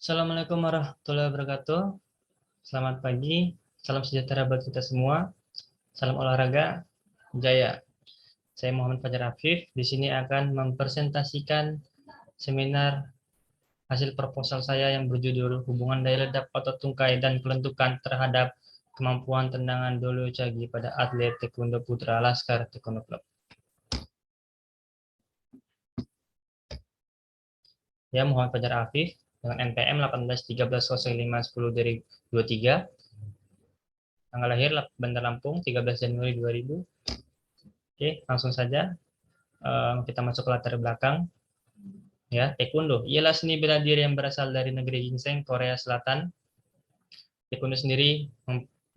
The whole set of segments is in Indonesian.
Assalamualaikum warahmatullahi wabarakatuh. Selamat pagi, salam sejahtera buat kita semua. Salam olahraga, jaya. Saya Muhammad Fajar Afif. Di sini akan mempresentasikan seminar hasil proposal saya yang berjudul Hubungan Daya Ledak Otot Tungkai dan Kelentukan terhadap Kemampuan Tendangan Dolo Cagi pada Atlet Taekwondo Putra Laskar Taekwondo Club. Ya, Muhammad Fajar Afif dengan NPM 18130510/23. Tanggal lahir Bandar Lampung 13 Januari 2000. Oke, langsung saja kita masuk ke latar belakang. Ya, Taekwondo ialah seni bela diri yang berasal dari negeri Ginseng, Korea Selatan. Taekwondo sendiri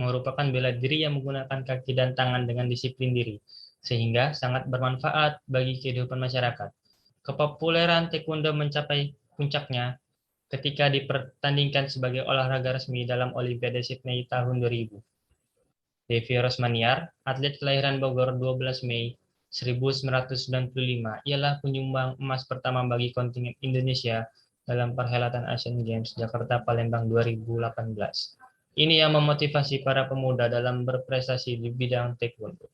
merupakan bela diri yang menggunakan kaki dan tangan dengan disiplin diri, sehingga sangat bermanfaat bagi kehidupan masyarakat. Kepopuleran Taekwondo mencapai puncaknya ketika dipertandingkan sebagai olahraga resmi dalam Olimpiade Sydney tahun 2000. Devi Rosmaniar, atlet kelahiran Bogor 12 Mei 1995, ialah penyumbang emas pertama bagi kontingen Indonesia dalam perhelatan Asian Games Jakarta Palembang 2018. Ini yang memotivasi para pemuda dalam berprestasi di bidang taekwondo.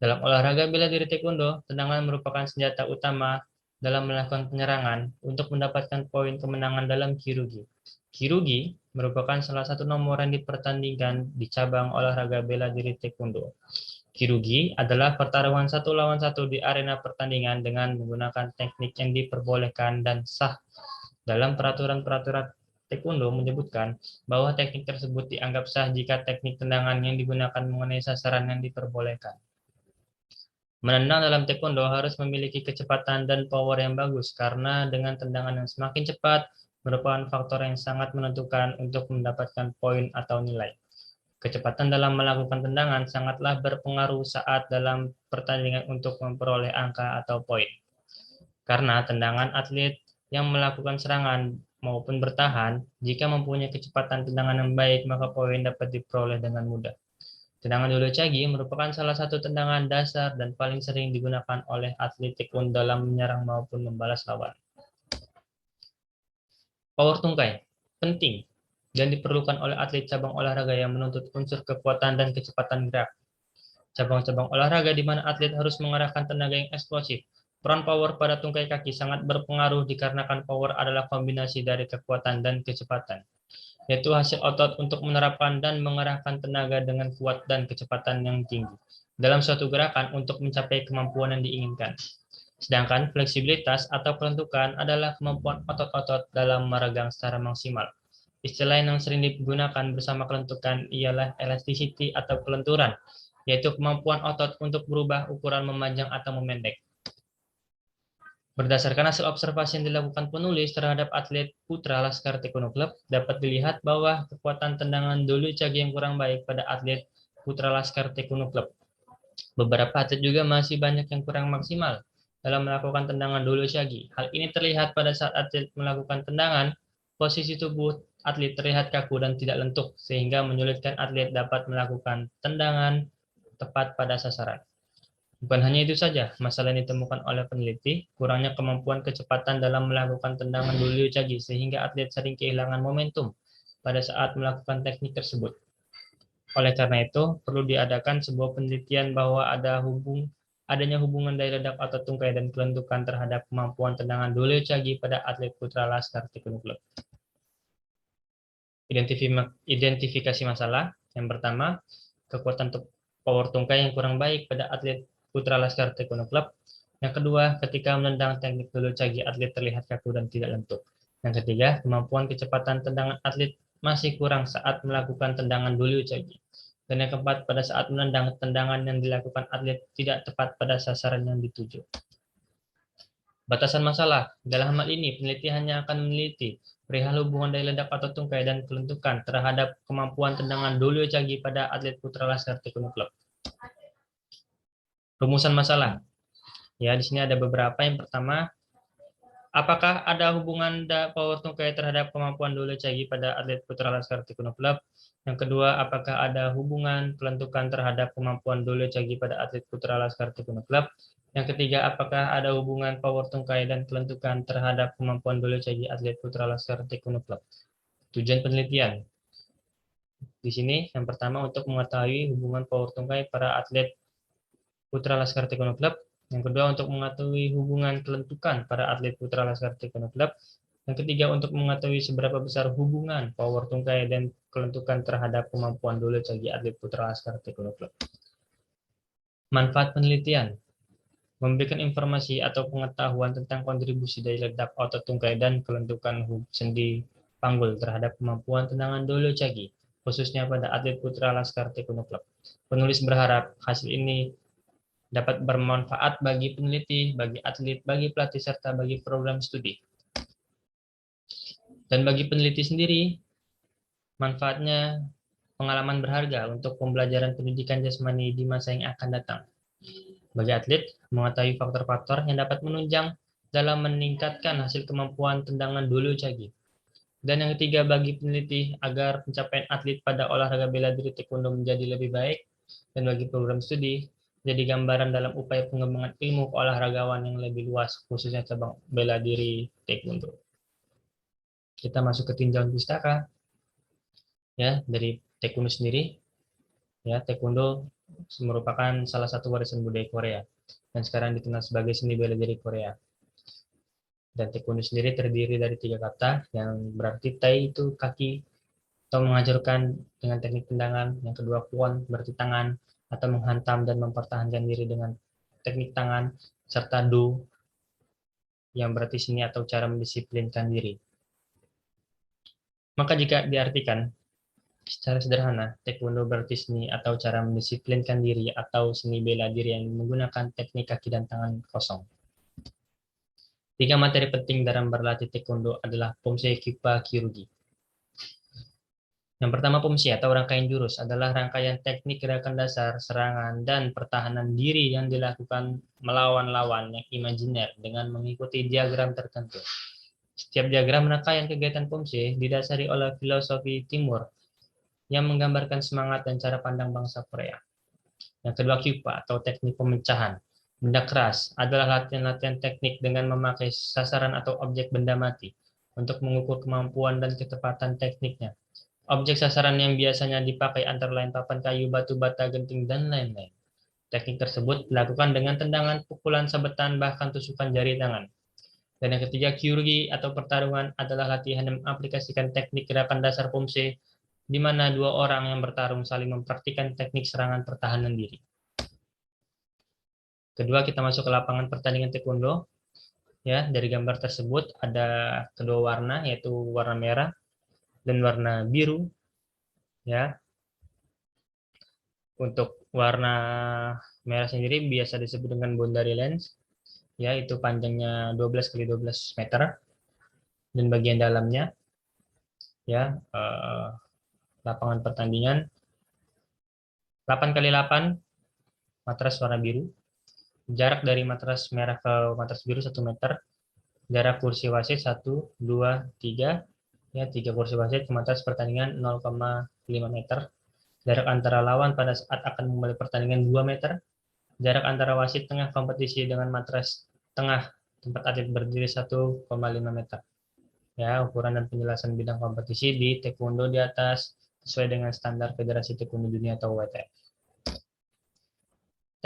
Dalam olahraga bela diri taekwondo, tendangan merupakan senjata utama dalam melakukan penyerangan untuk mendapatkan poin kemenangan dalam kirugi. Kirugi merupakan salah satu nomor yang dipertandingkan di cabang olahraga bela diri taekwondo. Kirugi adalah pertarungan satu lawan satu di arena pertandingan dengan menggunakan teknik yang diperbolehkan dan sah. Dalam peraturan-peraturan taekwondo menyebutkan bahwa teknik tersebut dianggap sah jika teknik tendangan yang digunakan mengenai sasaran yang diperbolehkan. Menendang dalam taekwondo harus memiliki kecepatan dan power yang bagus karena dengan tendangan yang semakin cepat merupakan faktor yang sangat menentukan untuk mendapatkan poin atau nilai. Kecepatan dalam melakukan tendangan sangatlah berpengaruh saat dalam pertandingan untuk memperoleh angka atau poin. Karena tendangan atlet yang melakukan serangan maupun bertahan, jika mempunyai kecepatan tendangan yang baik, maka poin dapat diperoleh dengan mudah. Tendangan dolo cagi merupakan salah satu tendangan dasar dan paling sering digunakan oleh atlet taekwondo dalam menyerang maupun membalas lawan. Power tungkai penting dan diperlukan oleh atlet cabang olahraga yang menuntut unsur kekuatan dan kecepatan gerak. Cabang-cabang olahraga di mana atlet harus mengerahkan tenaga yang eksplosif. Peran power pada tungkai kaki sangat berpengaruh dikarenakan power adalah kombinasi dari kekuatan dan kecepatan, yaitu hasil otot untuk menerapkan dan mengerahkan tenaga dengan kuat dan kecepatan yang tinggi dalam suatu gerakan untuk mencapai kemampuan yang diinginkan. Sedangkan fleksibilitas atau kelentukan adalah kemampuan otot-otot dalam meregang secara maksimal. Istilah yang sering digunakan bersama kelentukan ialah elasticity atau kelenturan, yaitu kemampuan otot untuk berubah ukuran memanjang atau memendek. Berdasarkan hasil observasi yang dilakukan penulis terhadap atlet putra Laskar Taekwondo Club, dapat dilihat bahwa kekuatan tendangan dolo cagi yang kurang baik pada atlet putra Laskar Taekwondo Club. Beberapa atlet juga masih banyak yang kurang maksimal dalam melakukan tendangan dolo cagi. Hal ini terlihat pada saat atlet melakukan tendangan, posisi tubuh atlet terlihat kaku dan tidak lentur, sehingga menyulitkan atlet dapat melakukan tendangan tepat pada sasaran. Bukan hanya itu saja, masalah yang ditemukan oleh peneliti, kurangnya kemampuan kecepatan dalam melakukan tendangan dolo cagi sehingga atlet sering kehilangan momentum pada saat melakukan teknik tersebut. Oleh karena itu, perlu diadakan sebuah penelitian bahwa adanya hubungan daya ledak otot tungkai dan kelentukan terhadap kemampuan tendangan dolo cagi pada atlet putra Laskar Taekwondo Club. Identifikasi masalah. Yang pertama, kekuatan power tungkai yang kurang baik pada atlet putra Laskar Taekwondo Club. Yang kedua, ketika menendang teknik dolo cagi atlet terlihat kaku dan tidak lentur. Yang ketiga, kemampuan kecepatan tendangan atlet masih kurang saat melakukan tendangan dolo cagi. Dan yang keempat, pada saat menendang, tendangan yang dilakukan atlet tidak tepat pada sasaran yang dituju. Batasan masalah. Dalam hal ini, peneliti hanya akan meneliti perihal hubungan daya ledak otot tungkai dan kelentukan terhadap kemampuan tendangan dolo cagi pada atlet putra Laskar Taekwondo Club. Rumusan masalah. Ya, di sini ada beberapa. Yang pertama, apakah ada hubungan power tungkai terhadap kemampuan dolo cagi pada atlet putra Laskar Taekwondo Club? Yang kedua, apakah ada hubungan kelentukan terhadap kemampuan dolo cagi pada atlet putra Laskar Taekwondo Club? Yang ketiga, apakah ada hubungan power tungkai dan kelentukan terhadap kemampuan dulu bagi atlet putra laskar taekwondo club? Tujuan penelitian. Di sini yang pertama untuk mengetahui hubungan power tungkai para atlet putra laskar taekwondo club. Yang kedua untuk mengetahui hubungan kelentukan para atlet putra laskar taekwondo club. Yang ketiga untuk mengetahui seberapa besar hubungan power tungkai dan kelentukan terhadap kemampuan dulu bagi atlet putra laskar taekwondo club. Manfaat penelitian. Memberikan informasi atau pengetahuan tentang kontribusi dari ledak otot tungkai dan kelentukan sendi panggul terhadap kemampuan tendangan dolo cagi, khususnya pada atlet putra laskar taekwondo club. Penulis berharap hasil ini dapat bermanfaat bagi peneliti, bagi atlet, bagi pelatih, serta bagi program studi. Dan bagi peneliti sendiri, manfaatnya pengalaman berharga untuk pembelajaran pendidikan jasmani di masa yang akan datang. Bagi atlet, mengetahui faktor-faktor yang dapat menunjang dalam meningkatkan hasil kemampuan tendangan dulu cagi. Dan yang ketiga, bagi peneliti agar pencapaian atlet pada olahraga bela diri taekwondo menjadi lebih baik, dan bagi program studi, jadi gambaran dalam upaya pengembangan ilmu keolahragawan yang lebih luas, khususnya cabang bela diri taekwondo. Kita masuk ke tinjauan pustaka, ya, dari taekwondo sendiri. Ya, taekwondo merupakan salah satu warisan budaya Korea dan sekarang dikenal sebagai seni bela diri Korea. Dan taekwondo sendiri terdiri dari 3 kata yang berarti tai itu kaki atau mengajarkan dengan teknik tendangan, yang kedua kwon berarti tangan atau menghantam dan mempertahankan diri dengan teknik tangan, serta do yang berarti seni atau cara mendisiplinkan diri. Maka jika diartikan secara sederhana, taekwondo berarti seni atau cara mendisiplinkan diri atau seni bela diri yang menggunakan teknik kaki dan tangan kosong. 3 materi penting dalam berlatih taekwondo adalah Pomse, Kyupa, Kyurugi. Yang pertama, Pomse atau rangkaian jurus adalah rangkaian teknik gerakan dasar, serangan, dan pertahanan diri yang dilakukan melawan lawan yang imajiner dengan mengikuti diagram tertentu. Setiap diagram rangkaian kegiatan Pomse didasari oleh filosofi Timur yang menggambarkan semangat dan cara pandang bangsa Korea. Yang kedua, Kyupa atau teknik pemecahan. Benda keras adalah latihan-latihan teknik dengan memakai sasaran atau objek benda mati untuk mengukur kemampuan dan ketepatan tekniknya. Objek sasaran yang biasanya dipakai antara lain papan kayu, batu bata, genting, dan lain-lain. Teknik tersebut dilakukan dengan tendangan, pukulan, sabetan, bahkan tusukan jari tangan. Dan yang ketiga, kyurugi atau pertarungan adalah latihan yang mengaplikasikan teknik gerakan dasar Pomse di mana 2 orang yang bertarung saling mempraktikkan teknik serangan pertahanan diri. Kedua, kita masuk ke lapangan pertandingan taekwondo. Ya, dari gambar tersebut ada kedua warna, yaitu warna merah dan warna biru. Ya, untuk warna merah sendiri biasa disebut dengan boundary lines. Ya, itu panjangnya 12 kali 12 meter dan bagian dalamnya, ya, lapangan pertandingan 8 kali 8 matras warna biru. Jarak dari matras merah ke matras biru 1 meter. Jarak kursi wasit 1, 2, 3. Ya, 3 kursi wasit ke matras pertandingan 0,5 meter. Jarak antara lawan pada saat akan memulai pertandingan 2 meter. Jarak antara wasit tengah kompetisi dengan matras tengah tempat atlet berdiri 1,5 meter. Ya, ukuran dan penjelasan bidang kompetisi di taekwondo di atas sesuai dengan standar Federasi Taekwondo Dunia atau WTF.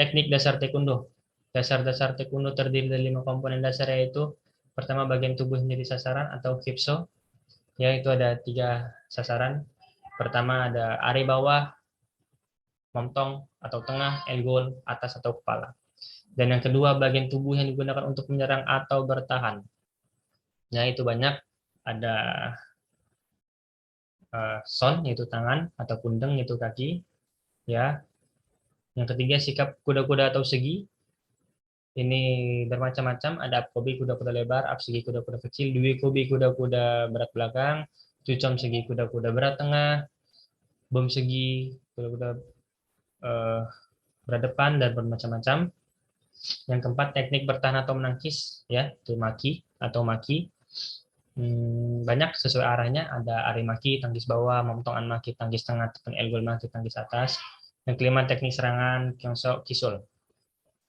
Teknik dasar taekwondo. Dasar-dasar taekwondo terdiri dari 5 komponen dasar, yaitu pertama bagian tubuh menjadi sasaran atau kipso. Ya, itu ada 3 sasaran. Pertama ada area bawah, momtong atau tengah, elgol, atas atau kepala. Dan yang kedua bagian tubuh yang digunakan untuk menyerang atau bertahan. Nah, itu banyak. Ada son, yaitu tangan, atau kundeng, yaitu kaki. Ya. Yang ketiga sikap kuda-kuda atau segi. Ini bermacam-macam, ada apkobi kuda-kuda lebar, apsegi kuda-kuda kecil, dwi kobi kuda-kuda berat belakang, cucom segi kuda-kuda berat tengah, bom segi kuda-kuda berat depan, dan bermacam-macam. Yang keempat, teknik bertahan atau menangkis, ya, itu maki atau maki. Banyak sesuai arahnya, ada ari maki, tangkis bawah, momtongan maki, tangkis tengah, tekan elgol maki, tangkis atas. Yang kelima, teknik serangan, kyongso, kisul.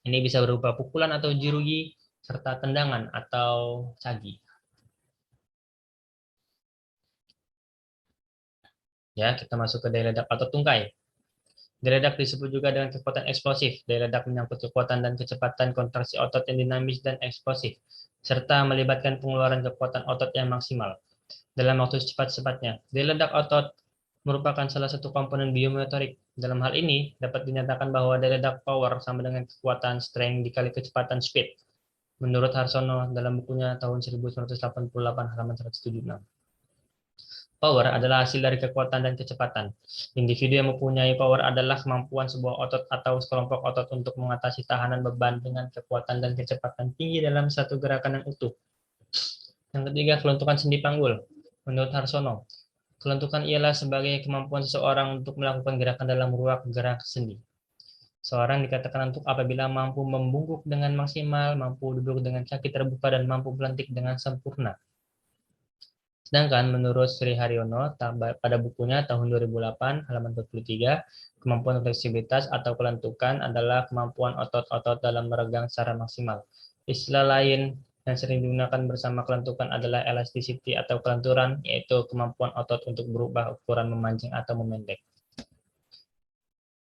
Ini bisa berupa pukulan atau jirugi, serta tendangan atau cagi. Ya, kita masuk ke daya ledak atau tungkai. Daya ledak disebut juga dengan kekuatan eksplosif. Daya ledak menyangkut kekuatan dan kecepatan kontraksi otot yang dinamis dan eksplosif, serta melibatkan pengeluaran kekuatan otot yang maksimal dalam waktu secepat-cepatnya. Daya ledak otot merupakan salah satu komponen biomotorik. Dalam hal ini, dapat dinyatakan bahwa daya ledak power sama dengan kekuatan strength dikali kecepatan speed. Menurut Harsono dalam bukunya tahun 1988 halaman 176. Power adalah hasil dari kekuatan dan kecepatan. Individu yang mempunyai power adalah kemampuan sebuah otot atau sekelompok otot untuk mengatasi tahanan beban dengan kekuatan dan kecepatan tinggi dalam satu gerakan yang utuh. Yang ketiga, keluntukan sendi panggul. Menurut Harsono, keluntukan ialah sebagai kemampuan seseorang untuk melakukan gerakan dalam ruang gerak sendi. Seorang dikatakan untuk apabila mampu membungkuk dengan maksimal, mampu duduk dengan kaki terbuka, dan mampu berlentik dengan sempurna. Sedangkan menurut Sri Haryono pada bukunya tahun 2008 halaman 23, kemampuan fleksibilitas atau kelentukan adalah kemampuan otot-otot dalam meregang secara maksimal. Istilah lain yang sering digunakan bersama kelentukan adalah elasticity atau kelenturan, yaitu kemampuan otot untuk berubah ukuran memanjang atau memendek.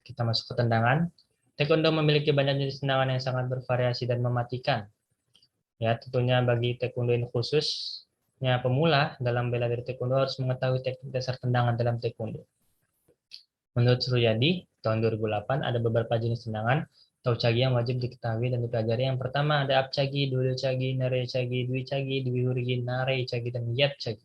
Kita masuk ke tendangan. Taekwondo memiliki banyak jenis tendangan yang sangat bervariasi dan mematikan. Ya, tentunya bagi taekwondo ini khususnya pemula dalam bela diri taekwondo harus mengetahui teknik dasar tendangan dalam taekwondo. Menurut Suryadi, tahun 2008 ada beberapa jenis tendangan atau cagi yang wajib diketahui dan dipelajari. Yang pertama ada up cagi, dodo cagi, nare cagi, dwi cagi, dwi hurigi, nare cagi, dan yat cagi.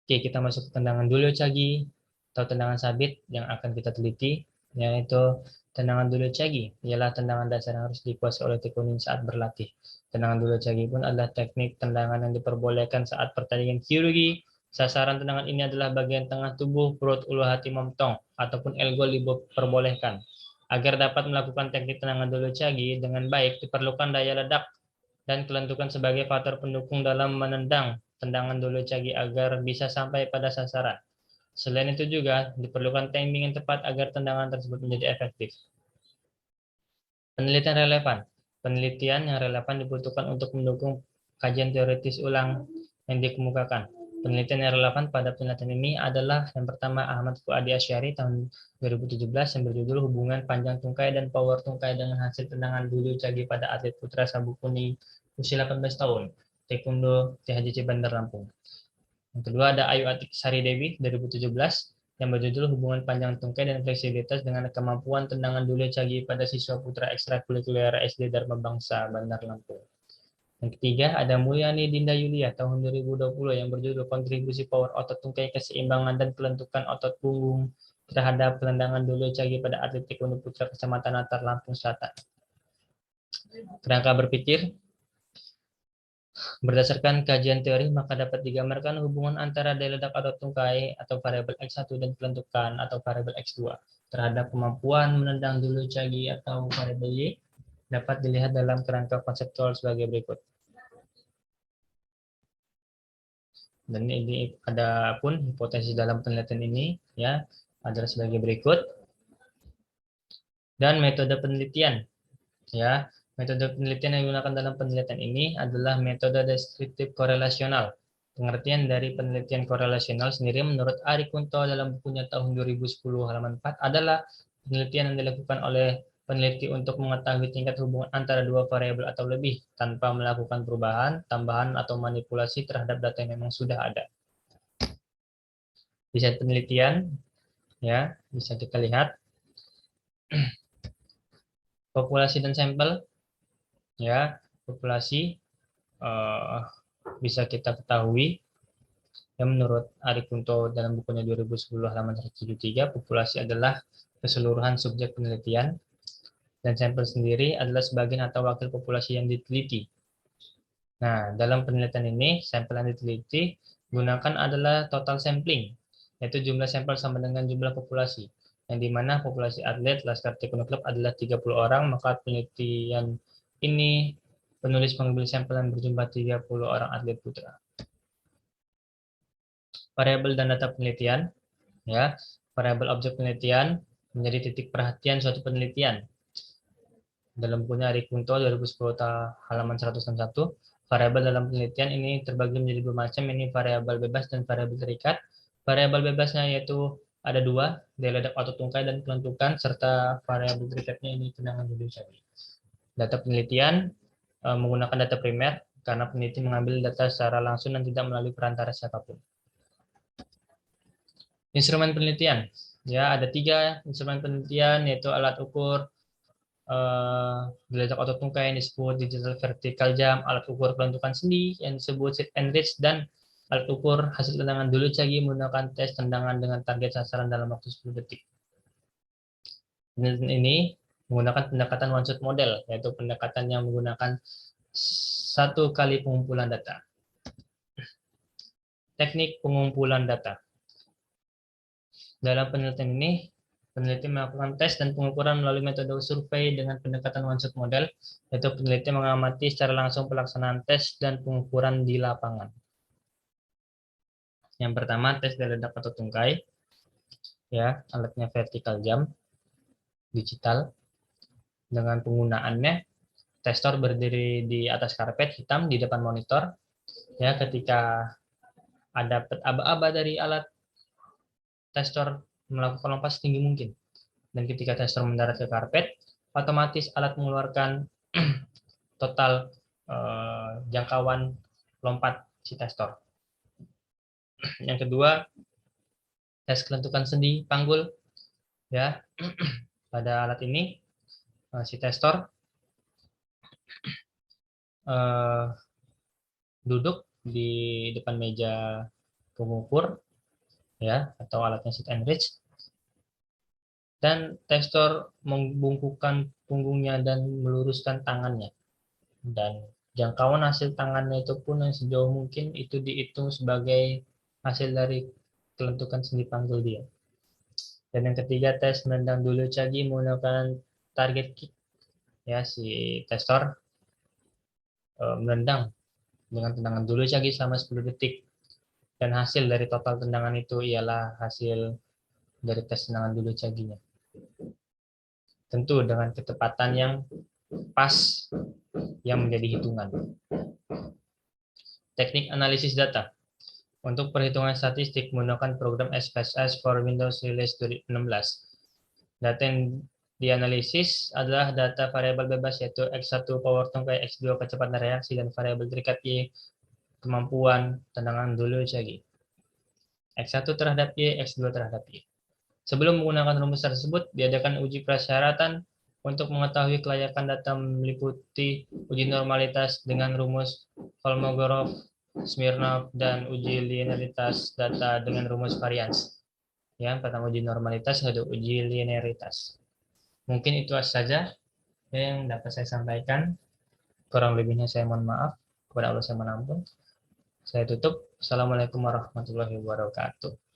Oke, kita masuk ke tendangan dodo cagi atau tendangan sabit yang akan kita teliti, yaitu tendangan dodo cagi ialah tendangan dasar yang harus dikuasai oleh taekwondo saat berlatih. Tendangan dodo cagi pun adalah teknik tendangan yang diperbolehkan saat pertandingan kyurugi. Sasaran tendangan ini adalah bagian tengah tubuh, perut, ulu hati, momtong, ataupun elgol diperbolehkan. Agar dapat melakukan teknik tendangan dodo cagi dengan baik, diperlukan daya ledak dan kelentukan sebagai faktor pendukung dalam menendang tendangan dodo cagi agar bisa sampai pada sasaran. Selain itu juga diperlukan timing yang tepat agar tendangan tersebut menjadi efektif. Penelitian relevan. Penelitian yang relevan dibutuhkan untuk mendukung kajian teoritis ulang yang dikemukakan. Penelitian yang relevan pada penelitian ini adalah yang pertama Ahmad Fuadi Asyari tahun 2017 yang berjudul Hubungan Panjang Tungkai dan Power Tungkai dengan Hasil Tendangan Dodo Cagi pada Atlet Putra Sabu Kuning usia 18 tahun, Taekwondo THJC Bandar Lampung. Yang kedua ada Ayu Atik Sari Dewi 2017 yang berjudul Hubungan Panjang Tungkai dan Fleksibilitas dengan Kemampuan Tendangan Dodo Cagi pada Siswa Putra Ekstrakurikuler SD Dharma Bangsa Bandar Lampung. Yang ketiga ada Mulyani Dinda Yulia tahun 2020 yang berjudul Kontribusi Power Otot Tungkai Keseimbangan dan Kelentukan Otot Punggung terhadap Tendangan Dodo Cagi pada Atlet Taekwondo Putra Kecamatan Natar Lampung Selatan. Kerangka berpikir. Berdasarkan kajian teori, maka dapat digambarkan hubungan antara daya ledak atau tungkai atau variabel X1 dan kelentukan atau variabel X2 terhadap kemampuan menendang dulu cagi atau variabel Y dapat dilihat dalam kerangka konseptual sebagai berikut. Dan ini ada pun hipotesis dalam penelitian ini ya adalah sebagai berikut. Dan metode penelitian ya. Metode penelitian yang digunakan dalam penelitian ini adalah metode deskriptif korelasional. Pengertian dari penelitian korelasional sendiri menurut Ari Kunto dalam bukunya tahun 2010 halaman 4 adalah penelitian yang dilakukan oleh peneliti untuk mengetahui tingkat hubungan antara dua variabel atau lebih tanpa melakukan perubahan, tambahan, atau manipulasi terhadap data yang memang sudah ada. Di set penelitian ya bisa kita lihat populasi dan sampel ya populasi bisa kita ketahui ya menurut Ari Kunto dalam bukunya 2010 halaman 173 populasi adalah keseluruhan subjek penelitian dan sampel sendiri adalah sebagian atau wakil populasi yang diteliti. Nah, dalam penelitian ini sampel yang diteliti gunakan adalah total sampling yaitu jumlah sampel sama dengan jumlah populasi yang dimana populasi atlet Laskar Taekwondo Club adalah 30 orang maka penelitian ini penulis mengambil sampel yang berjumlah 30 orang atlet putra. Variabel dan data penelitian, ya, variabel objek penelitian menjadi titik perhatian suatu penelitian. dalam bukunya Ari Kunto 2010 halaman 161. Variabel dalam penelitian ini terbagi menjadi dua macam, ini variabel bebas dan variabel terikat. Variabel bebasnya yaitu ada dua, dialedak autotungkai dan pelentukan, serta variabel terikatnya ini tendangan dulu cari. Data penelitian menggunakan data primer karena peneliti mengambil data secara langsung dan tidak melalui perantara siapapun. Instrumen penelitian, ya ada 3 instrumen penelitian yaitu alat ukur dialedak autotungkai yang disebut digital vertical jam, alat ukur pelentukan sendi yang disebut sit and reach, dan alat ukur hasil tendangan dulu cagi menggunakan tes tendangan dengan target sasaran dalam waktu 10 detik. Penelitian ini menggunakan pendekatan one shot model, yaitu pendekatan yang menggunakan satu kali pengumpulan data. Teknik pengumpulan data. Dalam penelitian ini, peneliti melakukan tes dan pengukuran melalui metode survei dengan pendekatan one shot model, yaitu peneliti mengamati secara langsung pelaksanaan tes dan pengukuran di lapangan. Yang pertama, tes dialedak autotungkai, ya, alatnya vertical jam digital. Dengan penggunaannya, testor berdiri di atas karpet hitam di depan monitor. Ya, ketika ada aba-aba dari alat, testor melakukan lompat setinggi mungkin. Dan ketika testor mendarat ke karpet, otomatis alat mengeluarkan total jangkauan lompat si testor. Yang kedua, tes kelentukan sendi panggul. Ya, pada alat ini si testor duduk di depan meja pengukur, ya, atau alatnya sit and reach, dan testor membungkukkan punggungnya dan meluruskan tangannya, dan jangkauan hasil tangannya itu pun yang sejauh mungkin itu dihitung sebagai hasil dari kelentukan sendi panggul dia. Dan yang ketiga, tes menendang dulu cagi menggunakan target kick. Ya, si testor menendang dengan tendangan dulu cagi selama 10 detik. Dan hasil dari total tendangan itu ialah hasil dari tes tendangan dulu caginya. Tentu dengan ketepatan yang pas yang menjadi hitungan. Teknik analisis data. Untuk perhitungan statistik menggunakan program SPSS for Windows Release 2016. Data yang dianalisis adalah data variabel bebas yaitu X1 power tungkai, X2 kecepatan reaksi, dan variabel terikat Y kemampuan tendangan dulu cagi. X1 terhadap Y, X2 terhadap Y. Sebelum menggunakan rumus tersebut, diadakan uji prasyaratan untuk mengetahui kelayakan data meliputi uji normalitas dengan rumus Kolmogorov, Smirnov, dan uji linearitas data dengan rumus varians. Ya, pertama uji normalitas, kedua uji linearitas. Mungkin itu saja yang dapat saya sampaikan. Kurang lebihnya saya mohon maaf. Kepada Allah saya mohon ampun. Saya tutup. Assalamualaikum warahmatullahi wabarakatuh.